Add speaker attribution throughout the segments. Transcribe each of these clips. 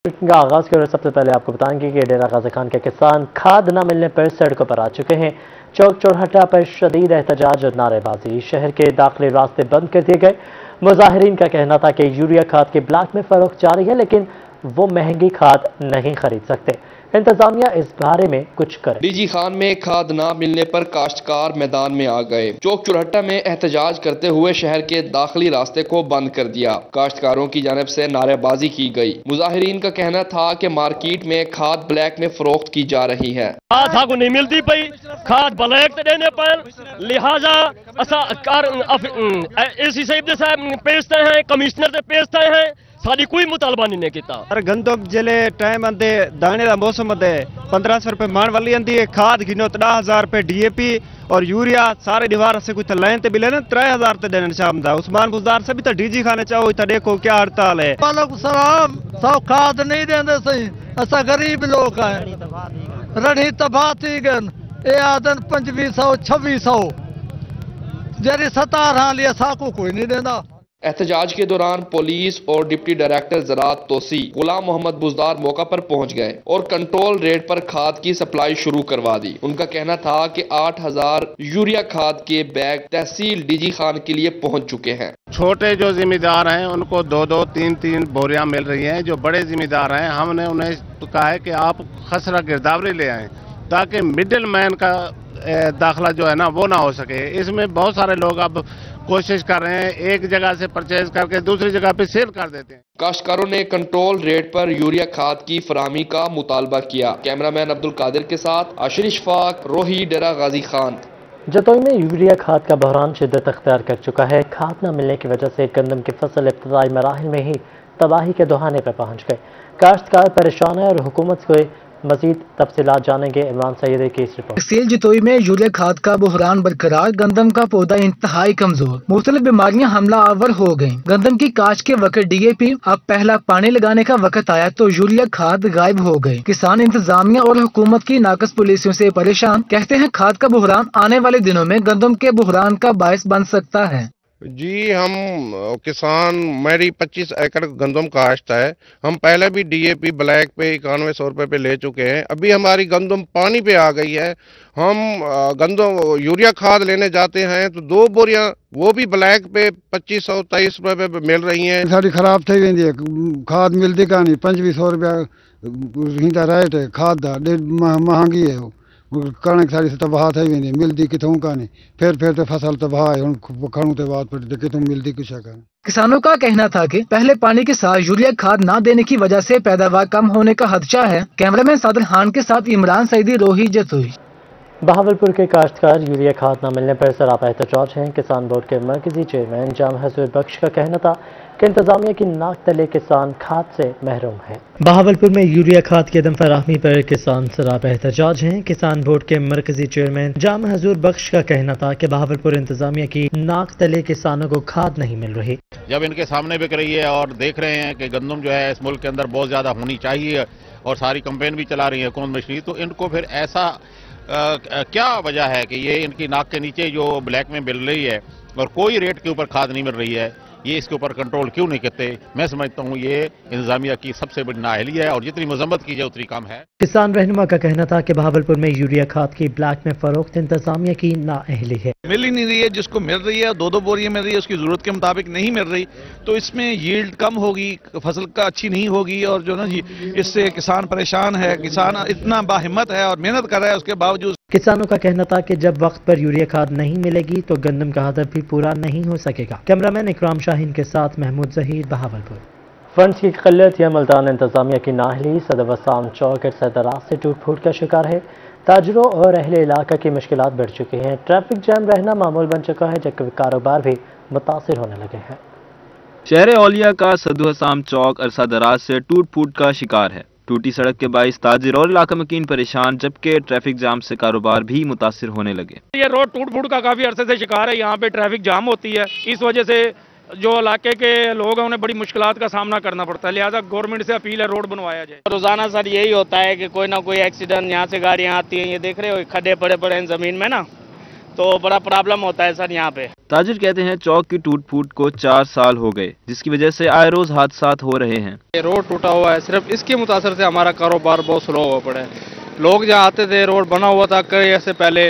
Speaker 1: کا آغاز کیا اور سب سے پہلے آپ کو بتائیں گے کہ ڈیرہ غازی خان کے کسان کھاد نہ ملنے پر سڑکوں پر آ چکے ہیں۔ چوک چوراہا پر شدید احتجاج اور نعرے بازی، شہر کے داخلی راستے بند کر دیے گئے۔ مظاہرین کا کہنا تھا کہ یوریا کھاد کے بلاک میں فروخت جاری ہے، لیکن وہ مہنگی کھاد نہیں خرید سکتے۔ انتظامیہ اس بارے میں کچھ کرے۔
Speaker 2: ڈی جی خان میں کھاد نہ ملنے پر کاشتکار میدان میں آ گئے۔ چوک چوراہا میں احتجاج کرتے ہوئے شہر کے داخلی راستے کو بند کر دیا۔ کاشتکاروں کی جانب سے نعرے بازی کی گئی۔ مظاہرین کا کہنا تھا کہ مارکیٹ میں کھاد بلیک میں فروخت کی جا رہی ہے۔
Speaker 3: کھاد ساگو نہیں ملتی پئی، کھاد بلیک تے دینے پر، لہذا اسا ایسی صاحب دے پیستے ہیں، کمشنر دے پیستے ہیں، ساری کوئی مطالبہ نہیں کیتا۔
Speaker 4: گندم جلے ٹائم اندے دانے دا موسم اندے 1500 روپے مان والی اندی ہے، کھاد گھنو 10,000 روپے ڈی اے پی اور یوریا سارے دیوار سے کچھ لائن تے بھی لینا 3000 تے دینا شام دا۔ عثمان بزدار سے بھی تو ڈی جی خانے چاہو اتھا دیکھو کیا ہڑتال ہے۔
Speaker 5: وعلیکم السلام، سو کھاد نہیں دیندے سی، اسا غریب لوگ ہیں، رڑھی تباہ تھی گن، اے آدن 2500 2600 جری 17 لیا ساکو کوئی نہیں دینا۔
Speaker 2: احتجاج کے دوران پولیس اور ڈپٹی ڈائریکٹر زراعت توسیع غلام محمد بزدار موقع پر پہنچ گئے اور کنٹرول ریٹ پر کھاد کی سپلائی شروع کروا دی۔ ان کا کہنا تھا کہ 8000 یوریا کھاد کے بیگ تحصیل ڈی جی خان کے لیے پہنچ چکے ہیں۔
Speaker 6: چھوٹے جو ذمہ دار ہیں ان کو 2-2 3-3 بوریاں مل رہی ہیں۔ جو بڑے ذمہ دار ہیں ہم نے انہیں کہا ہے کہ آپ خسرہ گرداوری لے آئیں تاکہ مڈل مین کا داخلہ جو ہے نا وہ نہ ہو سکے۔ اس میں بہت سارے لوگ اب کوشش کر رہے ہیں ایک جگہ سے پرچیز کر کے دوسری جگہ پہ سیل کر دیتے ہیں۔
Speaker 2: کاشتکاروں نے کنٹرول ریٹ پر یوریا کھاد کی فراہمی کا مطالبہ کیا۔ کیمرامین عبدالقادر کے ساتھ عاشر اشفاق، روہی، ڈیرہ غازی خان۔
Speaker 1: جتوئی میں یوریا کھاد کا بحران شدت اختیار کر چکا ہے۔ کھاد نہ ملنے کی وجہ سے گندم کی فصل ابتدائی مراحل میں ہی تباہی کے دہانے پر پہنچ گئے۔ کاشتکار پریشان ہے اور حکومت کو مزید تفصیلات جانیں گے عمران سیدی کی اس رپورٹ۔
Speaker 7: تحصیل جتوئی میں یوریا کھاد کا بحران برقرار، گندم کا پودا انتہائی کمزور، مختلف بیماریاں حملہ آور ہو گئیں۔ گندم کی کاشت کے وقت ڈی اے پی، اب پہلا پانی لگانے کا وقت آیا تو یوریا کھاد غائب ہو گئی۔ کسان انتظامیہ اور حکومت کی ناقص پالیسیوں سے پریشان، کہتے ہیں کھاد کا بحران آنے والے دنوں میں گندم کے بحران کا باعث بن سکتا ہے۔
Speaker 6: جی ہم کسان، میری 25 ایکڑ گندم کاشت ہے۔ ہم پہلے بھی ڈی اے پی بلیک پہ 9100 روپے پہ لے چکے ہیں۔ ابھی ہماری گندم پانی پہ آ گئی ہے۔ ہم گندم یوریا کھاد لینے جاتے ہیں تو 2 بوریاں وہ بھی بلیک پہ 2523 روپے پہ مل رہی ہیں۔
Speaker 8: ساری خراب تھی ویندی ہے، کھاد ملتی کا نہیں، 2500 روپیہ ہیندا ریٹ ہے کھاد دا، مہنگی ہے۔ کڑک ساری تباہ تھی ویندی، ملتی کتوں کا نہیں، پھر تو فصل تباہ ہے، ہن کھڑوں تے بعد پھر کتوں ملتی کچھ ہے۔
Speaker 7: کسانوں کا کہنا تھا کہ پہلے پانی کے ساتھ یوریا کھاد نہ دینے کی وجہ سے پیداوار کم ہونے کا خدشہ ہے۔ کیمرامین صادق خان کے ساتھ عمران سیدی، روہی، جتوئی۔
Speaker 1: بہاولپور کے کاشتکار یوریا کھاد نہ ملنے پر سراپا احتجاج ہیں۔ کسان بورڈ کے مرکزی چیئرمین جام حضور بخش کا کہنا تھا کہ انتظامیہ کی ناک تلے کسان کھاد سے محروم ہیں۔ بہاولپور میں یوریا کھاد کی عدم فراہمی پر کسان سراپا احتجاج ہیں۔ کسان بورڈ کے مرکزی چیئرمین جام حضور بخش کا کہنا تھا کہ بہاولپور انتظامیہ کی ناک تلے کسانوں کو کھاد نہیں مل رہی۔
Speaker 9: جب ان کے سامنے بک رہی ہے اور دیکھ رہے ہیں کہ گندم جو ہے اس ملک کے اندر بہت زیادہ ہونی چاہیے اور ساری کمپین بھی چلا رہی ہے حکومت مشیر، تو ان کو پھر ایسا کیا وجہ ہے کہ یہ ان کی ناک کے نیچے جو بلیک میں مل رہی ہے اور کوئی ریٹ کے اوپر کھاد نہیں مل رہی ہے، یہ اس کے اوپر کنٹرول کیوں نہیں کرتے؟ میں سمجھتا ہوں یہ انتظامیہ کی سب سے بڑی نااہلی ہے اور جتنی مذمت کی جائے اتنی کم ہے۔
Speaker 1: کسان رہنما کا کہنا تھا کہ بہاولپور میں یوریا کھاد کی بلیک میں فروخت انتظامیہ کی نااہلی ہے۔
Speaker 10: مل ہی نہیں رہی ہے، جس کو مل رہی ہے 2-2 بوریاں مل رہی ہے، اس کی ضرورت کے مطابق نہیں مل رہی، تو اس میں ییلڈ کم ہوگی، فصل کا اچھی نہیں ہوگی اور جو نا جی اس سے کسان پریشان ہے۔ کسان اتنا باہمت ہے اور محنت کر رہا ہے، اس کے باوجود
Speaker 1: کسانوں کا کہنا تھا کہ جب وقت پر یوریا کھاد نہیں ملے گی تو گندم کا ہدف بھی پورا نہیں ہو سکے گا۔ کیمرامین اکرام شاہین کے ساتھ محمود ظہیر، بہاولپور۔ فنڈز کی قلت یا ملتان انتظامیہ کی نااہلی، صدر وسام چوک اور سیدراز سے ٹوٹ پھوٹ کا شکار ہے۔ تاجروں اور اہل علاقہ کی مشکلات بڑھ چکی ہیں۔ ٹریفک جام رہنا معمول بن چکا ہے جبکہ کاروبار بھی متاثر ہونے لگے ہیں۔
Speaker 11: شہر اولیا کا صدر وسام چوک عرصہ دراز سے ٹوٹ پھوٹ کا شکار ہے۔ ٹوٹی سڑک کے باعث تاجر اور علاقہ مکین پریشان، جبکہ ٹریفک جام سے کاروبار بھی متاثر ہونے لگے۔
Speaker 3: یہ روڈ ٹوٹ پھوٹ کا کافی عرصے سے شکار ہے، یہاں پہ ٹریفک جام ہوتی ہے، اس وجہ سے جو علاقے کے لوگ ہیں انہیں بڑی مشکلات کا سامنا کرنا پڑتا ہے، لہٰذا گورنمنٹ سے اپیل ہے روڈ بنوایا جائے۔
Speaker 12: روزانہ سر یہی ہوتا ہے کہ کوئی نہ کوئی ایکسیڈنٹ، یہاں سے گاڑیاں آتی ہیں، یہ دیکھ رہے ہو کھڈے پڑے ہیں زمین میں نا، तो बड़ा प्रॉब्लम होता है सर यहाँ पे।
Speaker 11: ताजिर कहते हैं चौक की टूट फूट को 4 साल हो गए, जिसकी वजह से आए रोज हादसात हो रहे हैं।
Speaker 13: ये रोड टूटा हुआ है, सिर्फ इसके मुतासर से हमारा कारोबार बहुत स्लो हुआ पड़ा है। लोग जहाँ आते थे, रोड बना हुआ था कई ऐसे पहले,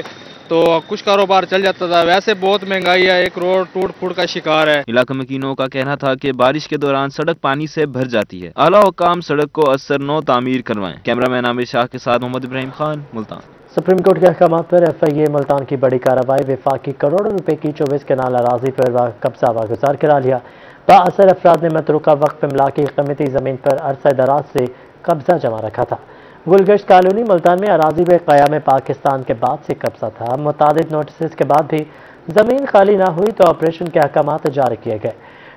Speaker 13: तो कुछ कारोबार चल जाता था। वैसे बहुत महंगाई है, एक रोड टूट फूट का शिकार है।
Speaker 11: इलाका मकीनों का कहना था कि बारिश के दौरान सड़क पानी से भर जाती है। आला हुकाम सड़क को असर नो तामीर करवाएं। कैमरामैन आमिर शाह के साथ मोहम्मद इब्राहिम खान, मुल्तान।
Speaker 1: सुप्रीम कोर्ट के अहकाम पर FIA मुल्तान की बड़ी कार्रवाई। वफाकी करोड़ों रुपए की 24 कनाल अराजी पर कब्जा वागुजार करा लिया। बाअसर अफराद ने मतरूका वक्त इमला की कीमती ज़मीन पर अरसा दराज से कब्जा जमा रखा था। गुलगश्त कॉलोनी मुल्तान में अराजी पे क़याम पाकिस्तान के बाद से कब्जा था। मुतादिद नोटिस के बाद भी ज़मीन खाली ना हुई तो ऑपरेशन के अहकाम जारी किए गए।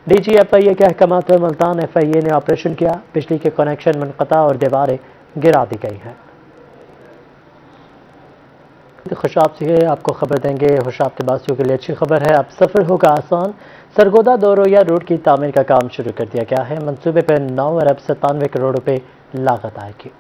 Speaker 1: DG FIA के अहकाम पर मुल्तान FIA ने ऑपरेशन किया। बिजली के कनेक्शन मुनक़ता और दीवारें गिरा दी गई हैं। खुशाब से आपको खबर देंगे। खुशाब के बासियों के लिए अच्छी खबर है, अब सफ़र होगा आसान। सरगोदा दोरोया रोड की तामीर का काम शुरू कर दिया गया है। मंसूबे पर 9 अरब 97 करोड़ रुपए लागत आएगी।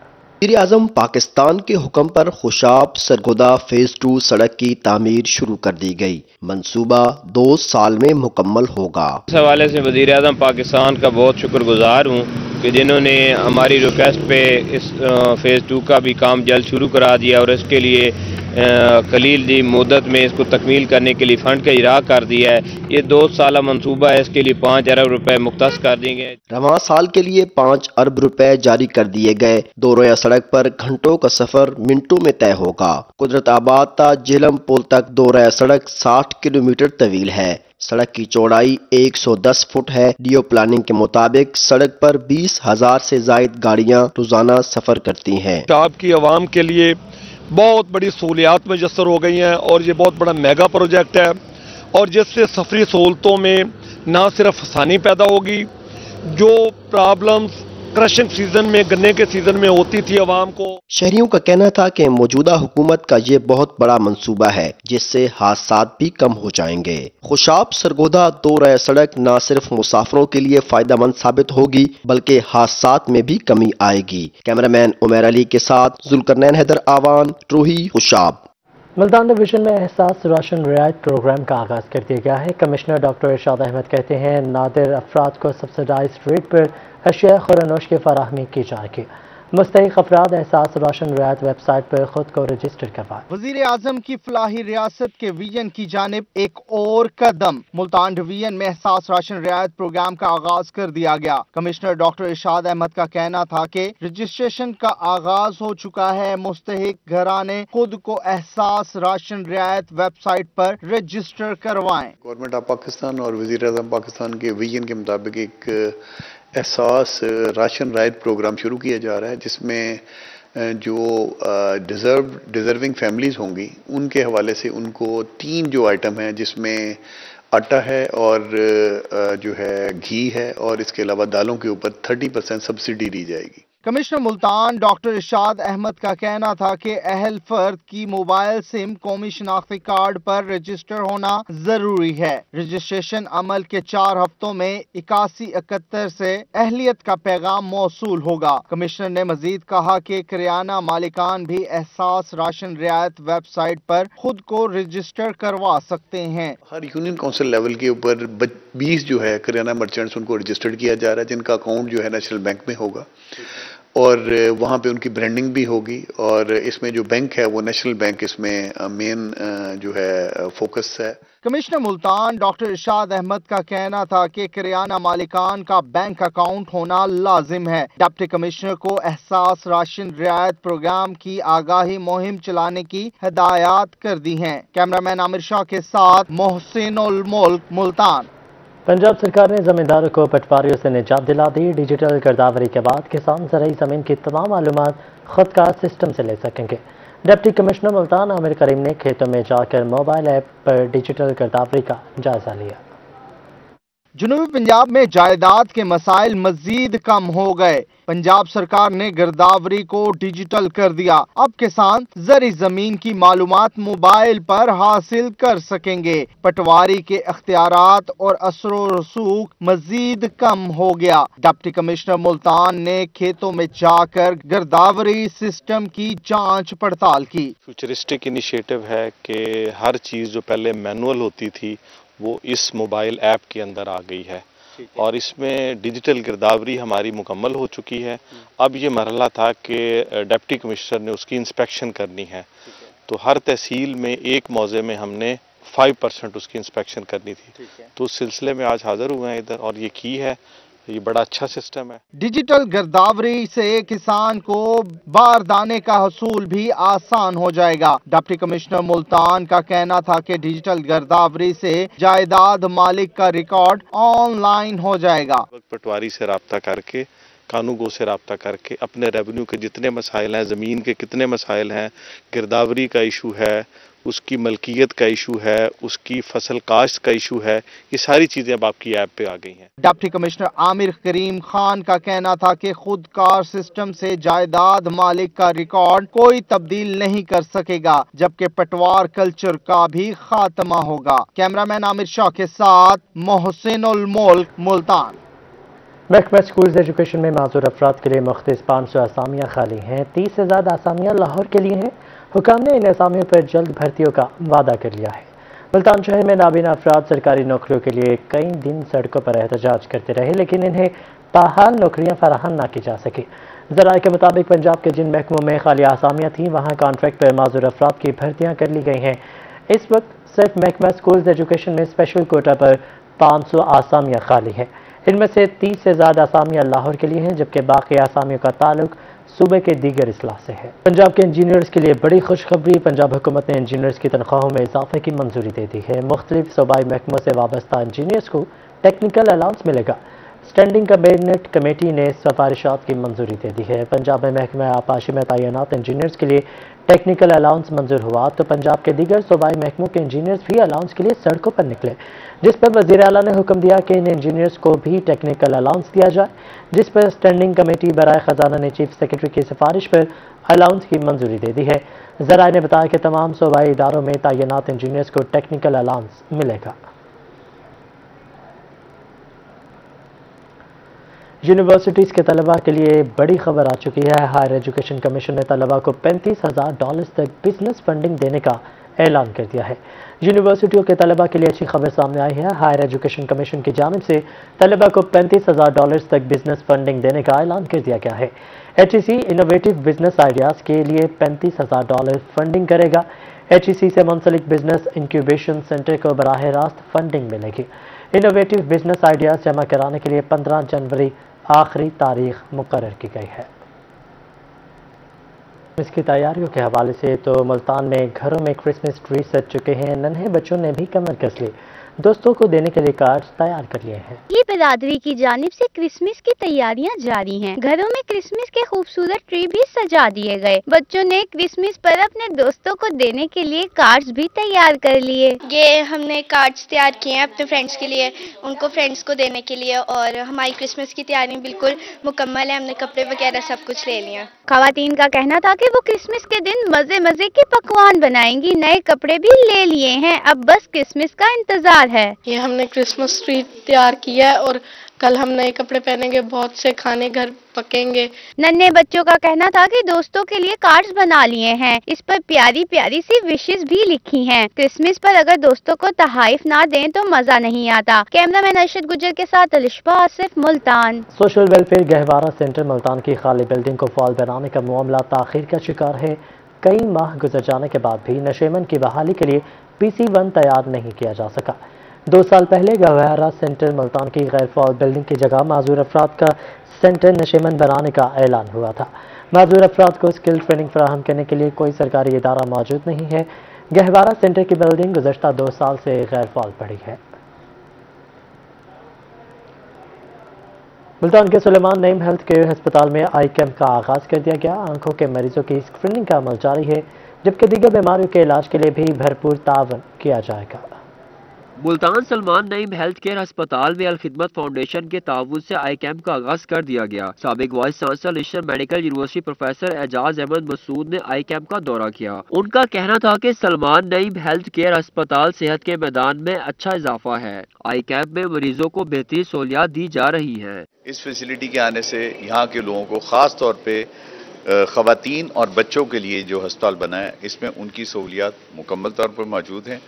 Speaker 14: वज़ीर आज़म पाकिस्तान के हुक्म पर खुशाब सरगोदा फेज 2 सड़क की तामीर शुरू कर दी गई। मंसूबा 2 साल में मुकम्मल होगा।
Speaker 15: इस हवाले से वज़ीर आज़म पाकिस्तान का बहुत शुक्रगुजार हूँ कि जिन्होंने हमारी रिक्वेस्ट पे इस फेज 2 का भी काम जल्द शुरू करा दिया और इसके लिए कलील दी मुद्दत में इसको तकमील करने के लिए फंड का इरा कर दिया है। ये 2 साल मंसूबा है, इसके लिए 5 अरब रुपए मुख्तस कर देंगे।
Speaker 14: रवां साल के लिए 5 अरब रुपए जारी कर दिए गए। दोरोया सड़क पर घंटों का सफर मिनटों में तय होगा। कुदरत आबाद ता झेलम पुल तक दोरोया सड़क 60 किलोमीटर तवील है। सड़क की चौड़ाई 110 फुट है। डीओ प्लानिंग के मुताबिक सड़क पर 20,000 से जायद गाड़ियां रोजाना सफर करती हैं।
Speaker 16: शाब की आवाम के लिए बहुत बड़ी सहूलियात मुयस्सर हो गई हैं और ये बहुत बड़ा मेगा प्रोजेक्ट है और जिससे सफरी सहूलतों में ना सिर्फ आसानी पैदा होगी, जो प्रॉब्लम्स क्रशिंग सीजन में, गन्ने के सीजन में होती थी आवाम को।
Speaker 14: शहरियों का कहना था कि मौजूदा हुकूमत का ये बहुत बड़ा मंसूबा है जिससे हादसात भी कम हो जाएंगे। खुशाब सरगोदा दोरोया सड़क न सिर्फ मुसाफिरों के लिए फायदेमंद साबित होगी बल्कि हादसात में भी कमी आएगी। कैमरामैन उमर अली के साथ जुल्करनैन हैदर आवान, ट्रूही, खुशाब।
Speaker 1: मुल्तान डिवीजन में एहसास राशन रियायत प्रोग्राम का आगाज कर दिया गया है। कमिश्नर डॉक्टर इरशाद अहमद कहते हैं नादिर अफराद को सब्सिडाइज्ड रेट पर अशिया खुरानोश की फराहमी की जाएगी। मुस्तहिक अफराद एहसास राशन रियायत वेबसाइट पर खुद को रजिस्टर करवाएं।
Speaker 17: वजीर आजम की फलाही रियासत के विजन की जानिब एक और कदम। मुल्तान डिवीजन में एहसास राशन रियायत प्रोग्राम का आगाज कर दिया गया। कमिश्नर डॉक्टर इरशाद अहमद का कहना था कि रजिस्ट्रेशन का आगाज हो चुका है। मुस्तहिक घराने खुद को एहसास राशन रियायत वेबसाइट पर रजिस्टर करवाएं।
Speaker 18: गवर्नमेंट ऑफ पाकिस्तान और वजीर आजम पाकिस्तान के विजन के मुताबिक एक एहसास राशन रायत प्रोग्राम शुरू किया जा रहा है जिसमें जो डिजर्विंग फैमिलीज होंगी उनके हवाले से उनको 3 जो आइटम हैं जिसमें आटा है और जो है घी है और इसके अलावा दालों के ऊपर 30% सब्सिडी दी जाएगी।
Speaker 17: कमिश्नर मुल्तान डॉक्टर इरशाद अहमद का कहना था कि अहल फर्द की मोबाइल सिम कौमी शनाख्ती कार्ड पर रजिस्टर होना जरूरी है। रजिस्ट्रेशन अमल के 4 हफ्तों में 8171 से अहलियत का पैगाम मौसूल होगा। कमिश्नर ने मजीद कहा कि किराना मालिकान भी एहसास राशन रियायत वेबसाइट पर खुद को रजिस्टर करवा सकते हैं।
Speaker 18: हर यूनियन काउंसिल लेवल के ऊपर 20 जो है किराना मर्चेंट्स उनको रजिस्टर्ड किया जा रहा है जिनका अकाउंट जो है नेशनल बैंक में होगा और वहाँ पे उनकी ब्रांडिंग भी होगी और इसमें जो बैंक है वो नेशनल बैंक इसमें मेन जो है फोकस है।
Speaker 17: कमिश्नर मुल्तान डॉक्टर इरशाद अहमद का कहना था कि किराना मालिकान का बैंक अकाउंट होना लाजिम है। डिप्टी कमिश्नर को एहसास राशन रियायत प्रोग्राम की आगाही मुहिम चलाने की हिदायत कर दी हैं। कैमरामैन आमिर शाह के साथ मोहसिन उल मुल्क, मुल्तान।
Speaker 1: पंजाब सरकार ने जमींदारों को पटवारियों से निजात दिला दी। डिजिटल गिरदावरी के बाद किसान ज़राई ज़मीन की तमाम मालूमात खुद का सिस्टम से ले सकेंगे। डिप्टी कमिश्नर मुल्तान आमिर करीम ने खेतों में जाकर मोबाइल ऐप पर डिजिटल गिरदावरी का जायजा लिया।
Speaker 17: जनूबी पंजाब में जायदाद के मसाइल मजीद कम हो गए। पंजाब सरकार ने गिरदावरी को डिजिटल कर दिया। अब किसान जरी जमीन की मालूमात मोबाइल पर हासिल कर सकेंगे। पटवारी के इख्तियारात और असरो रसूख मजीद कम हो गया। डिप्टी कमिश्नर मुल्तान ने खेतों में जाकर गिरदावरी सिस्टम की जांच पड़ताल की।
Speaker 19: फ्यूचरिस्टिक इनिशिएटिव है कि हर चीज़ जो पहले मैनुअल होती थी वो इस मोबाइल ऐप के अंदर आ गई है और इसमें डिजिटल गिरदावरी हमारी मुकम्मल हो चुकी है। अब ये मरहला था कि डिप्टी कमिश्नर ने उसकी इंस्पेक्शन करनी है, तो हर तहसील में एक मौजे में हमने 5% उसकी इंस्पेक्शन करनी थी, तो उस सिलसिले में आज हाजिर हुए हैं इधर और ये की है। ये बड़ा अच्छा सिस्टम है।
Speaker 17: डिजिटल गिरदावरी से किसान को बारदाने का हसूल भी आसान हो जाएगा। डिप्टी कमिश्नर मुल्तान का कहना था कि डिजिटल गिरदावरी से जायदाद मालिक का रिकॉर्ड ऑनलाइन हो जाएगा।
Speaker 19: पटवारी से राब्ता करके, कानूगो से राब्ता करके अपने रेवेन्यू के जितने मसाइल हैं, ज़मीन के कितने मसाइल हैं, गिरदावरी का इशू है, उसकी मलकियत का इशू है, उसकी फसल काश्त का इशू है, ये सारी चीज़ें अब आपकी ऐप पे आ गई हैं।
Speaker 17: डिप्टी कमिश्नर आमिर करीम खान का कहना था कि खुदकार सिस्टम से जायदाद मालिक का रिकॉर्ड कोई तब्दील नहीं कर सकेगा, जबकि पटवार कल्चर का भी खात्मा होगा। कैमरामैन आमिर शाह के साथ मोहसिन उल मुल्क, मुल्तान।
Speaker 1: महकमा स्कूल्स एजुकेशन में माजूर अफराद के लिए मुख्तलिफ 500 असामियाँ खाली हैं। 30 से ज़्यादा असामियाँ लाहौर के लिए हैं। हुकाम ने इन असामियों पर जल्द भर्तियों का वादा कर लिया है। मुल्तान शहर में नाबीना अफराद सरकारी नौकरियों के लिए कई दिन सड़कों पर एहतजाज करते रहे, लेकिन इन्हें ताहाल नौकरियां फराहम ना की जा सकी। ज़राए के मुताबिक पंजाब के जिन महकमों में खाली आसामियाँ थीं वहाँ कॉन्ट्रैक्ट पर माजूर अफराद की भर्तियाँ कर ली गई हैं। इस वक्त सिर्फ महकमा स्कूल्स एजुकेशन में स्पेशल कोटा पर 500 आसामियाँ खाली हैं। इनमें से 30 से ज़्यादा आसामियाँ लाहौर के लिए हैं, जबकि बाकी आसामियों का ताल्लुक सूबे के दीगर अजला से है। पंजाब के इंजीनियर्स के लिए बड़ी खुशखबरी, पंजाब हुकूमत ने इंजीनियर्स की तनख्वाहों में इजाफे की मंजूरी दे दी है। मुख्तलिफ सूबाई महकमों से वाबस्ता इंजीनियर्स को टेक्निकल अलाउंस मिलेगा। स्टैंडिंग कैबिनेट कमेटी ने सिफारिशात की मंजूरी दे दी है। पंजाब में महकमा आपाशी में तैनात इंजीनियर्स के लिए टेक्निकल अलाउंस मंजूर हुआ तो पंजाब के दीगर सूबाई महकमों के इंजीनियर्स भी अलाउंस के लिए सड़कों पर निकले, जिस पर वज़ीर आला ने हुक्म दिया कि इन इंजीनियर्स को भी टेक्निकल अलाउंस दिया जाए, जिस पर स्टैंडिंग कमेटी बराए खजाना ने चीफ सेक्रेटरी की सिफारिश पर अलाउंस की मंजूरी दे दी है। ज़राए ने बताया कि तमाम सूबाई इदारों में तैनात इंजीनियर्स को टेक्निकल अलाउंस मिलेगा। यूनिवर्सिटीज़ के तलबा के लिए बड़ी खबर आ चुकी है। हायर एजुकेशन कमीशन ने तलबा को $35,000 तक बिजनेस फंडिंग देने का ऐलान कर दिया है। यूनिवर्सिटियों के तलबा के लिए अच्छी खबर सामने आई है। हायर एजुकेशन कमीशन की जानिब से तलबा को $35,000 तक बिजनेस फंडिंग देने का ऐलान कर दिया गया है। HEC इनोवेटिव बिजनेस आइडियाज़ के लिए $35,000 फंडिंग करेगा। HEC से मुंसलिक बिजनेस इंक्यूबेशन सेंटर को बराह रास्त फंडिंग मिलेगी। इनोवेटिव बिजनेस आइडियाज़ जमा कराने के लिए 15 जनवरी आखिरी तारीख मुकर्रर की गई है। इसकी तैयारियों के हवाले से तो मुल्तान में घरों में क्रिसमस ट्री सज चुके हैं। नन्हे बच्चों ने भी कमर कस ली, दोस्तों को देने के लिए कार्ड तैयार कर लिए हैं।
Speaker 20: ये बिरादरी की जानिब से क्रिसमस की तैयारियां जारी हैं। घरों में क्रिसमस के खूबसूरत ट्री भी सजा दिए गए। बच्चों ने क्रिसमस पर अपने दोस्तों को देने के लिए कार्ड्स भी तैयार कर लिए।
Speaker 21: ये हमने कार्ड्स तैयार किए हैं अपने फ्रेंड्स के लिए, उनको फ्रेंड्स को देने के लिए, और हमारी क्रिसमस की तैयारी बिल्कुल मुकम्मल है। हमने कपड़े वगैरह सब कुछ ले लिया।
Speaker 20: खवातीन का कहना था कि वो क्रिसमस के दिन मजे मजे के पकवान बनाएंगी, नए कपड़े भी ले लिए हैं, अब बस क्रिसमस का इंतजार है।
Speaker 22: ये हमने क्रिसमस ट्री तैयार किया है और कल हम नए कपड़े पहनेंगे, बहुत से खाने घर पकेंगे।
Speaker 20: नन्हे बच्चों का कहना था कि दोस्तों के लिए कार्ड्स बना लिए हैं, इस पर प्यारी प्यारी सी विशेस भी लिखी हैं। क्रिसमस पर अगर दोस्तों को तहाइफ ना दें तो मजा नहीं आता। कैमरामैन अरशद गुजर के साथ Alishba Asif, Multan.
Speaker 1: Social welfare Gahwara centre Multan की खाली बिल्डिंग को फॉल बनाने का मामला ताखीर का शिकार है। कई माह गुजर जाने के बाद भी नशेमन की बहाली के लिए PC1 तैयार नहीं किया जा सका। 2 साल पहले गहवारा सेंटर मुल्तान की गैर फॉल बिल्डिंग की जगह माजूर अफराद का सेंटर नशेमन बनाने का ऐलान हुआ था। माजूर अफराद को स्किल ट्रेनिंग फराहम करने के लिए कोई सरकारी इदारा मौजूद नहीं है। गहवारा सेंटर की बिल्डिंग गुज़श्ता 2 साल से गैर फॉल पड़ी है। मुल्तान के सुलेमान नईम हेल्थ केयर अस्पताल में आई कैंप का आगाज कर दिया गया। आंखों के मरीजों की स्क्रीनिंग का अमल जारी है, जबकि दीगर बीमारियों के इलाज के लिए भी भरपूर तावन किया जाएगा।
Speaker 4: ملتان سلمان نعیم ہیلتھ کیئر ہسپتال میں الخدمت فاؤنڈیشن کے تعاون سے آئی کیمپ کا آغاز کر دیا گیا۔ سابق vice chancellor national medical university professor Ijaz Ahmad Masood نے آئی کیمپ کا دورہ کیا۔ ان کا کہنا تھا کہ سلمان نعیم ہیلتھ کیئر ہسپتال صحت کے میدان میں اچھا اضافہ ہے۔ آئی کیمپ میں مریضوں کو بہترین سہولیات دی جا رہی ہیں۔
Speaker 5: اس فیسلٹی کے آنے سے یہاں کے لوگوں کو خاص طور پہ خواتین اور بچوں کے لیے جو ہسپتال بنا ہے اس میں ان کی سہولیات مکمل طور پر موجود ہیں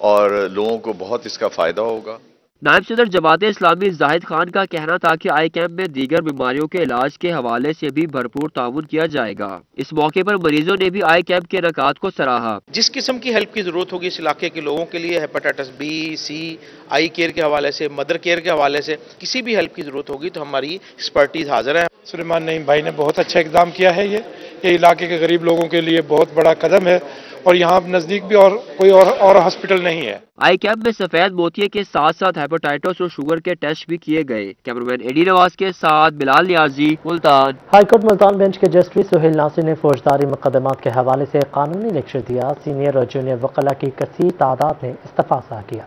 Speaker 5: اور لوگوں کو بہت اس کا فائدہ ہوگا۔
Speaker 4: نائب صدر جماعت اسلامی زاہد خان کا کہنا تھا کہ آئی کیمپ میں دیگر بیماریوں کے علاج کے حوالے سے بھی بھرپور تعاون کیا جائے گا۔ اس موقع پر مریضوں نے بھی آئی کیمپ کے انعقاد کو سراہا۔
Speaker 23: جس قسم کی ہیلپ کی ضرورت ہوگی اس علاقے کے لوگوں کے لیے، hepatitis B, C, eye care کے حوالے سے، مدر کیئر کے حوالے سے کسی بھی ہیلپ کی ضرورت ہوگی تو ہماری ایکسپرٹیز حاضر ہے۔
Speaker 24: سلیمان نعیم بھائی نے بہت اچھا اقدام کیا ہے۔ یہ علاقے کے غریب لوگوں کے لیے بہت بڑا قدم ہے اور یہاں نزدیک بھی کوئی اور ہاسپٹل نہیں ہے۔
Speaker 4: آئی کیمپ میں سفید موتیے کے ساتھ ساتھ ہیپاٹائٹس اور شوگر کے ٹیسٹ بھی کیے گئے۔ کیمرمین ایڈی نواز کے ساتھ Bilal Niazi, Multan.
Speaker 1: High court Multan bench کے جسٹس سہیل ناصر نے فوجداری مقدمات کے حوالے سے قانونی لیکچر دیا۔ سینئر اور جونیئر وکلاء کی کثیر تعداد نے استفسار کیا۔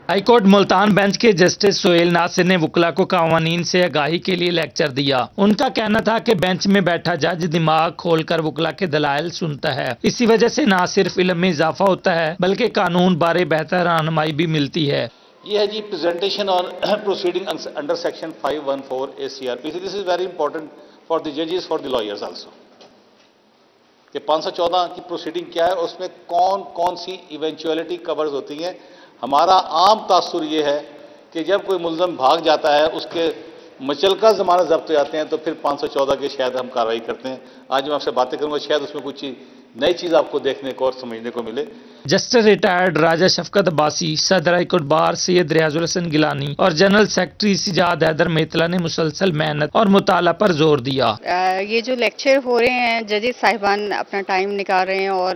Speaker 25: ہائی کورٹ ملتان بینچ کے جسٹس سہیل ناصر نے وکلاء کو قوانین سے آگاہی کے لیے لیکچر دیا۔ ان کا کہنا تھا کہ بینچ میں بیٹھا جج دماغ کھول کر وکلاء کے دلائل سنتا ہے۔ اسی وجہ سے نہ صرف علم میں اضافہ ہوتا ہے بلکہ قانون بارے بہتر رہنمائی بھی ملتی ہے۔
Speaker 9: یہ ہے جی پریزنٹیشن اور proceeding under section 514 ACRP. This is very important for the judges, for the lawyers also. کہ 514 کی پروسیڈنگ کیا ہے، اس میں کون سی ایونچولیٹی کورز ہوتی ہیں۔ ہمارا عام تاثر یہ ہے کہ جب کوئی ملزم بھاگ جاتا ہے، اس کے مچلکہ ضمانت ضبط ہو جاتے ہیں تو پھر 514 کے شاید ہم کارروائی کرتے ہیں۔ آج میں آپ سے باتیں کروں گا، شاید اس میں کچھ نئی چیز آپ کو دیکھنے کو اور سمجھنے کو ملے۔
Speaker 25: جسٹس ریٹائرڈ راجہ شفقت عباسی، صدر ہائی کورٹ بار سید ریاض الحسن گیلانی اور جنرل سیکرٹری سجاد حیدر میتلا نے مسلسل محنت اور مطالعہ پر زور دیا۔
Speaker 26: یہ جو لیکچر ہو رہے ہیں، ججز صاحبان اپنا ٹائم نکال رہے ہیں اور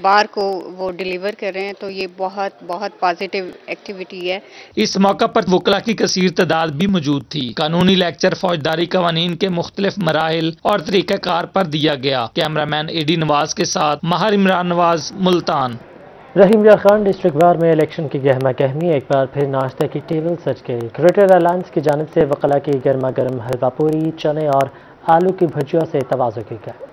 Speaker 26: بار کو وہ ڈیلیور کر رہے ہیں، تو یہ بہت بہت پازیٹیو ایکٹیویٹی ہے۔
Speaker 25: اس موقع پر وکلاء کی کثیر تعداد بھی موجود تھی۔ قانونی لیکچر فوجداری قوانین کے مختلف مراحل اور طریقہ کار پر دیا گیا۔ کیمرہ مین ایڈی نواز کے ساتھ ماہر عمران نواز، ملتان۔
Speaker 1: رحیم یا خان ڈسٹرکٹ بار میں الیکشن کی گہما گہمی، ایک بار پھر ناشتے کی ٹیبل سج گئی۔ گریٹر الائنس کی جانب سے وکلاء کی گرما گرم حلوہ پوری، چنے اور آلو کی بھجیوں سے تواضع کی گئی۔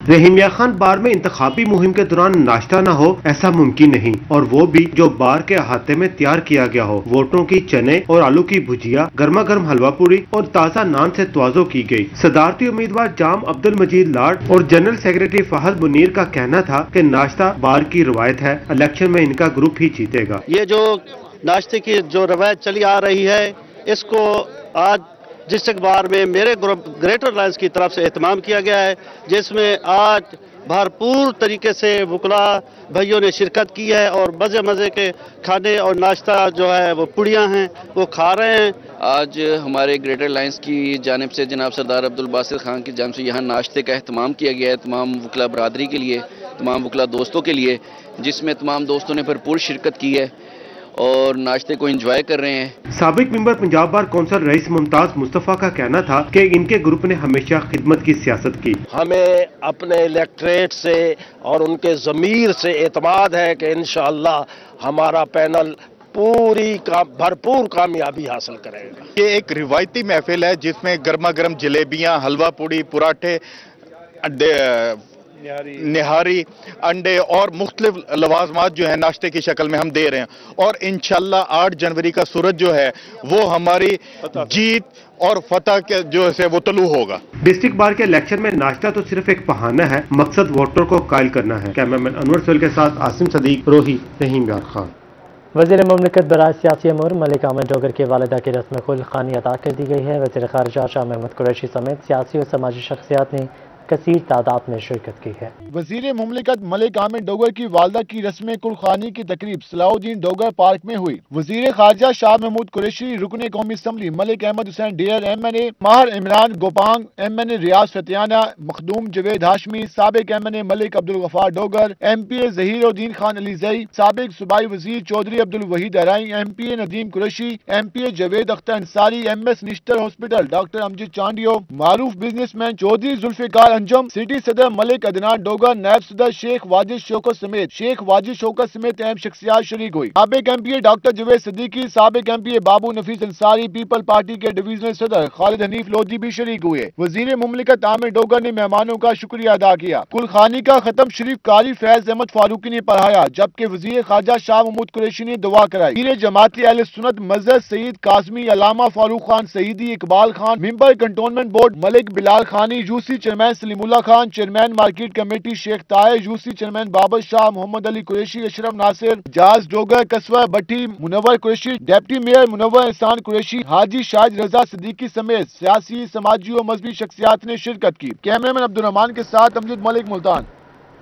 Speaker 27: رحیم یا خان بار میں انتخابی مہم کے دوران ناشتہ نہ ہو ایسا ممکن نہیں، اور وہ بھی جو بار کے احاطے میں تیار کیا گیا ہو۔ ووٹوں کی چنے اور آلو کی بھجیا، گرما گرم حلوہ پوری اور تازہ نان سے تواضع کی گئی۔ صدارتی امیدوار جام عبد المجید لاڈ اور جنرل سیکرٹری فہد منیر کا کہنا تھا کہ ناشتہ بار کی روایت ہے، الیکشن میں ان کا گروپ ہی جیتے گا۔
Speaker 28: یہ جو ناشتے کی جو روایت چلی آ رہی ہے، اس کو آج ڈسٹرکٹ بار میں میرے گروپ گریٹر الائنس کی طرف سے اہتمام کیا گیا ہے، جس میں آج بھرپور طریقے سے وکلاء بھائیوں نے شرکت کی ہے اور مزے مزے کے کھانے اور ناشتہ جو ہے وہ پوڑیاں ہیں وہ کھا رہے ہیں۔
Speaker 29: آج ہمارے گریٹر الائنس کی جانب سے جناب سردار عبد الباسط خان کی جانب سے یہاں ناشتے کا اہتمام کیا گیا ہے تمام وکلاء برادری کے لیے، تمام وکلاء دوستوں کے لیے، جس میں تمام دوستوں نے بھرپور شرکت کی ہے اور ناشتے کو انجوائے کر رہے ہیں۔
Speaker 27: سابق ممبر پنجاب بار کونسل رئیس ممتاز مصطفیٰ کا کہنا تھا کہ ان کے گروپ نے ہمیشہ خدمت کی سیاست کی۔
Speaker 30: ہمیں اپنے الیکٹریٹ سے اور ان کے ضمیر سے اعتماد ہے کہ انشاءاللہ ہمارا پینل پوری بھرپور کامیابی حاصل کرے گا۔
Speaker 31: یہ ایک روایتی محفل ہے جس میں گرما گرم جلیبیاں، حلوہ پوڑی، پراٹھے، نہاری، انڈے اور مختلف لوازمات جو ہیں ناشتے کی شکل میں ہم دے رہے ہیں، اور انشاءاللہ 8 جنوری کا سورج جو ہے وہ ہماری جیت اور فتح کے جو ہے وہ طلوع ہوگا۔
Speaker 27: ڈسٹرکٹ بار کے الیکشن میں ناشتہ تو صرف ایک بہانہ ہے، مقصد ووٹر کو قائل کرنا ہے۔ کیمرمین انور سہیل کے ساتھ عاصم صدیق، روہی، رحیم یار خان۔
Speaker 1: وزیر مملکت برائے سیاسی امور ملک احمد ڈوگر کی والدہ کی رسم خلخانی ادا کر دی گئی ہے۔ وزیر خارجہ شاہ محمود قریشی سمیت سیاسی اور سماجی شخصیات نے کثیر تعداد میں شرکت کی ہے۔
Speaker 32: وزیر مملکت ملک احمد ڈوگر کی والدہ کی رسم کلخانی کی تقریب صلاح الدین ڈوگر پارک میں ہوئی۔ وزیر خارجہ شاہ محمود قریشی، رکن قومی اسمبلی ملک احمد حسین ڈیر MNA، ماہر عمران گوپانگ MNA، ریاض فتیانہ، مخدوم جوید ہاشمی، سابق MNA ملک عبدالغفار ڈوگر، MPA ظہیر الدین خان علیزئی، سابق صوبائی وزیر Chaudhry Abdul Waheed Arain, MPA Nadeem Qureshi, MPA Javed Akhtar Ansari, MS Nishtar hospital doctor Amjad Chandio, معروف businessman Chaudhry Zulfiqar Anjum, city सदर मलिक अदनान डोगर, नायब सदर शेख वाजिद शौकत समेत अहम शख्सियात शरीक हुई। साबिक एमपी डॉक्टर जवेद सिद्दीकी, साबिक एमपी बाबू नफीस अंसारी, पीपल पार्टी के डिवीजनल सदर खालिद हनीफ लोधी भी शरीक हुए। वजीर मुमलिकत आमिर डोगर ने मेहमानों का शुक्रिया अदा किया। कुलखानी का खत्म शरीफ कारी फैज अहमद फारूकी ने पढ़ाया, जबकि वजीर खारजा शाह महमूद कुरैशी ने दुआ कराई। पीर जमाती अहले सुन्नत Mazhar Saeed Qasmi, Allama Farooq Khan Saeedi, Iqbal Khan, member cantonment board Malik Bilal Khani, UC chairman Salimullah Khan, chairman market committee Sheikh Tahir, UC chairman Babar Shah, Mohammad Ali Qureshi, Ashraf Nasir, Jaj Dogar, Kaswa Bhatti, Munawar Qureshi, deputy mayor Munawar Ehsan Qureshi, हाजी शाहिद रजा सिद्दीकी समेत सियासी, समाजी और मजहबी शख्सियात ने शिरकत की। कैमरामैन अब्दुल रहमान के साथ Amjad Malik, Multan.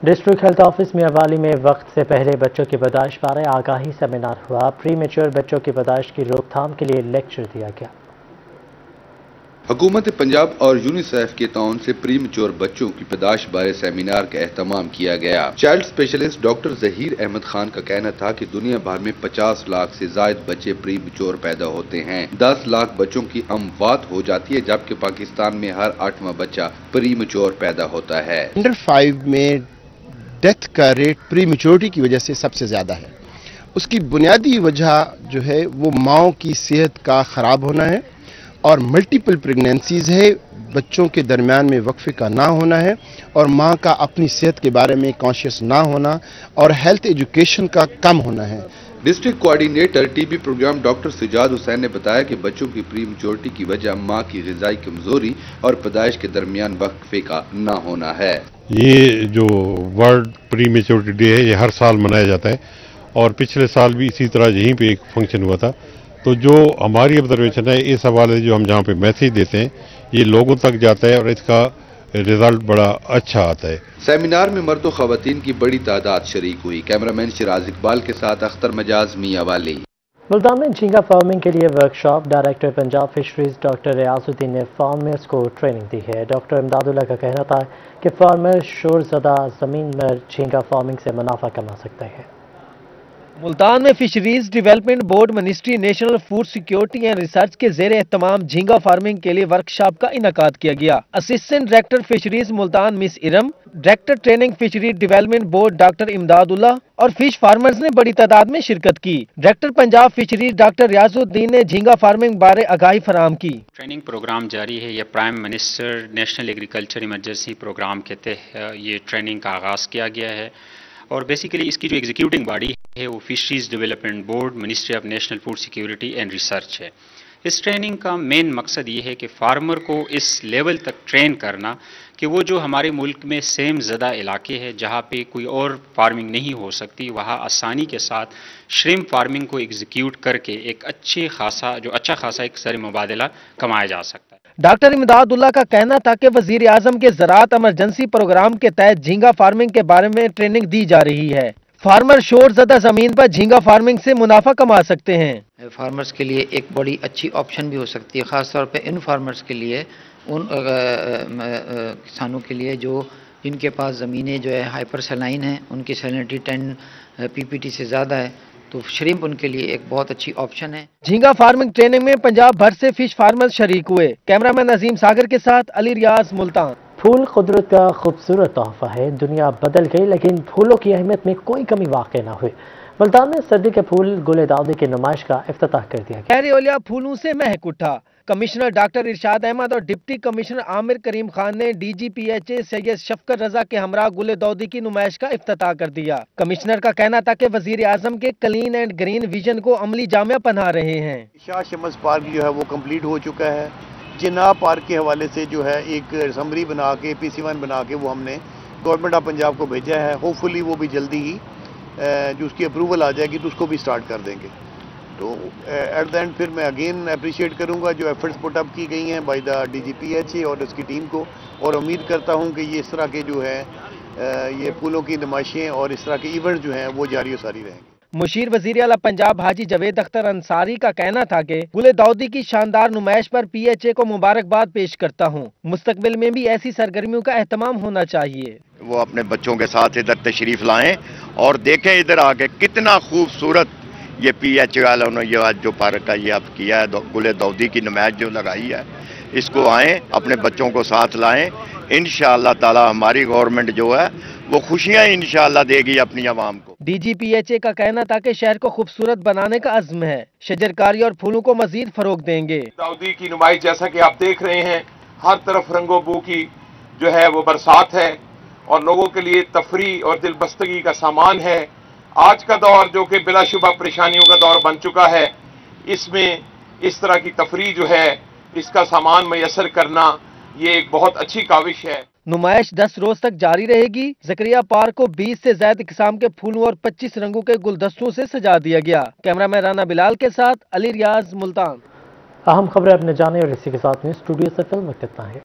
Speaker 1: District health office Mianwali में वक्त से पहले बच्चों की पैदाइश बारे आगाही सेमिनार हुआ। प्री मैच्योर बच्चों की पैदाइश की रोकथाम के लिए लेक्चर दिया गया।
Speaker 2: हुकूमत पंजाब और यूनिसेफ के ताउन से प्री मैच्योर बच्चों की पैदाइश बारे सेमिनार का एहतमाम किया गया। Child specialist doctor Zaheer Ahmed Khan का कहना था कि दुनिया भर में 50 लाख से ज्यादा बच्चे प्री मैच्योर पैदा होते हैं। 10 लाख बच्चों की अमवात हो जाती है, जबकि पाकिस्तान में हर 8वां बच्चा प्री मैच्योर पैदा होता है।
Speaker 3: अंडर 5 में डेथ का रेट प्री मैच्योरिटी की वजह से सबसे ज्यादा है। उसकी बुनियादी वजह जो है वो माओ की सेहत का खराब होना है और मल्टीपल प्रेगनेंसीज है, बच्चों के दरमियान में वक्फे का ना होना है और माँ का अपनी सेहत के बारे में कॉन्शियस ना होना और हेल्थ एजुकेशन का कम होना है।
Speaker 2: District coordinator TB programme doctor Sajjad Hussain ने बताया कि बच्चों की प्री मैच्योरिटी की वजह माँ की ग़िज़ाई कमजोरी और पैदाइश के दरमियान वक्फे का ना होना है।
Speaker 6: ये जो वर्ल्ड प्री मैच्योरिटी डे है ये हर साल मनाया जाता है और पिछले साल भी इसी तरह यहीं पे एक फंक्शन हुआ था। तो जो हमारी ऑब्जर्वेशन है इस हवाले से जो हम जहाँ पे मैसेज देते हैं ये लोगों तक जाता है और इसका रिजल्ट बड़ा अच्छा आता है।
Speaker 2: सेमिनार में मर्द व ख़वातीन की बड़ी तादाद शरीक हुई। कैमरामैन शिराज इकबाल के साथ अख्तर मजाज, मियावाली।
Speaker 1: मुल्तान में झींगा फार्मिंग के लिए workshop. Director Punjab fisheries doctor Riyazuddin ने फार्मर्स को ट्रेनिंग दी है। डॉक्टर इमदादुल्लाह का कहना था कि फार्मर शोरज़दा ज़मीन में झींगा फार्मिंग से मुनाफा कमा सकते हैं।
Speaker 7: मुल्तान में fisheries development board, ministry national food security and research के ज़ेर एहतमाम झींगा फार्मिंग के लिए वर्कशॉप का इनकाद किया गया। Assistant director fisheries Multan miss Iram, director training fishery development board doctor Imdadullah और फिश फार्मर्स ने बड़ी तादाद में शिरकत की। Director Punjab fisheries doctor Riyazuddin ने झींगा फार्मिंग बारे आगाही फराम की।
Speaker 8: ट्रेनिंग प्रोग्राम जारी है। ये prime minister national agriculture emergency programme के तहत ये ट्रेनिंग का आगाज किया गया है और बेसिकली इसकी जो एग्जीक्यूटिंग बॉडी है वो fisheries development board, ministry of national food security and research है। इस ट्रेनिंग का मेन मकसद ये है कि फार्मर को इस लेवल तक ट्रेन करना कि वो जो हमारे मुल्क में सेम ज़दा इलाके हैं जहाँ पे कोई और फार्मिंग नहीं हो सकती, वहाँ आसानी के साथ श्रिम्प फार्मिंग को एग्जीक्यूट करके एक अच्छा खासा एक सर मुबादला कमाया जा सकता है।
Speaker 7: डॉक्टर इमदादुल्लाह का कहना था कि वजीर आजम के ज़राअत इमरजेंसी प्रोग्राम के तहत झींगा फार्मिंग के बारे में ट्रेनिंग दी जा रही है। फार्मर शोर ज़दा ज़मीन पर झींगा फार्मिंग से मुनाफा कमा सकते हैं।
Speaker 10: फार्मर्स के लिए एक बड़ी अच्छी ऑप्शन भी हो सकती है, ख़ास तौर पे इन फार्मर्स के लिए, उन किसानों के लिए जो जिनके पास ज़मीनें जो है हाइपर सलाइन है, उनकी सैलिनिटी 10 PPT से ज़्यादा है, तो श्रिम्प उनके लिए एक बहुत अच्छी ऑप्शन है।
Speaker 7: झींगा फार्मिंग ट्रेनिंग में पंजाब भर से फिश फार्मर्स शरीक हुए। कैमरामैन अजीम सागर के साथ अली रियाज, मुल्तान।
Speaker 1: फूल कुदरत का खूबसूरत तोहफा है। दुनिया बदल गई लेकिन फूलों की अहमियत में कोई कमी वाक़ई न हुई। मुल्तान में सर्दी के फूल गुल दाउदी की नुमाइश का इफ्तिताह कर दिया गया।
Speaker 7: खैर ओलिया फूलों से महक उठा। कमिश्नर डॉक्टर इरशाद अहमद और डिप्टी कमिश्नर आमिर करीम खान ने DGPHA सैयद शफकत रजा के हमरा गुल दाउदी की नुमाइश का इफ्तिताह कर दिया। कमिश्नर का कहना था कि वजीर आजम के क्लीन एंड ग्रीन विजन को अमली जामिया पहना रहे हैं।
Speaker 18: शाह शमस पार्क जो है वो कम्प्लीट हो चुका है। जिन्ना पार्क के हवाले से जो है एक समरी बना के PC1 बना के वो हमने गवर्नमेंट ऑफ पंजाब को भेजा है। होपफुली वो भी जल्दी ही जो उसकी अप्रूवल आ जाएगी तो उसको भी स्टार्ट कर देंगे। तो एट द एंड फिर मैं अगेन अप्रिशिएट करूंगा जो एफर्ट्स पुट अप की गई हैं बाय द DGPHA और उसकी टीम को, और उम्मीद करता हूं कि ये इस तरह के जो है ये फूलों की नुमाइशें और इस तरह के इवेंट जो हैं वो जारी और सारी रहेंगे।
Speaker 7: मुशीर वजीर आला पंजाब हाजी जवेद अख्तर अंसारी का कहना था कि गुल दाउदी की शानदार नुमाइश पर PHA को मुबारकबाद पेश करता हूं। मुस्तकबिल में भी ऐसी सरगर्मियों का एहतमाम होना चाहिए।
Speaker 11: वो अपने बच्चों के साथ इधर तशरीफ लाएं और देखें इधर आके कितना खूबसूरत ये PHA वालों ने ये आज जो पार्क का ये अब किया है, गुल दाउदी की नुमाइश जो लगाई है, इसको आएँ अपने बच्चों को साथ लाएं। इंशाअल्लाह ताला हमारी गवर्नमेंट जो है वो खुशियां इंशाअल्लाह देगी अपनी आवाम को।
Speaker 7: DGPHA का कहना था कि शहर को खूबसूरत बनाने का अज़्म है, शजरकारी और फूलों को मजीद फरोग देंगे।
Speaker 5: दाऊदी की नुमाइश जैसा कि आप देख रहे हैं, हर तरफ रंगो बू की जो है वो बरसात है और लोगों के लिए तफरी और दिलबस्तगी का सामान है। आज का दौर जो कि बिलाशुबा परेशानियों का दौर बन चुका है, इसमें इस तरह की तफरी जो है इसका सामान मैसर करना ये एक बहुत अच्छी काविश है।
Speaker 7: नुमाइश 10 रोज तक जारी रहेगी। ज़करिया पार्क को 20 से ज्यादा किस्म के फूलों और 25 रंगों के गुलदस्तों से सजा दिया गया। कैमरामैन राना बिलाल के साथ अली रियाज, मुल्तान।
Speaker 1: अहम खबरें अपने जाने और इसी के साथ न्यूज़ स्टूडियो से फिल्म वक्त इतना है।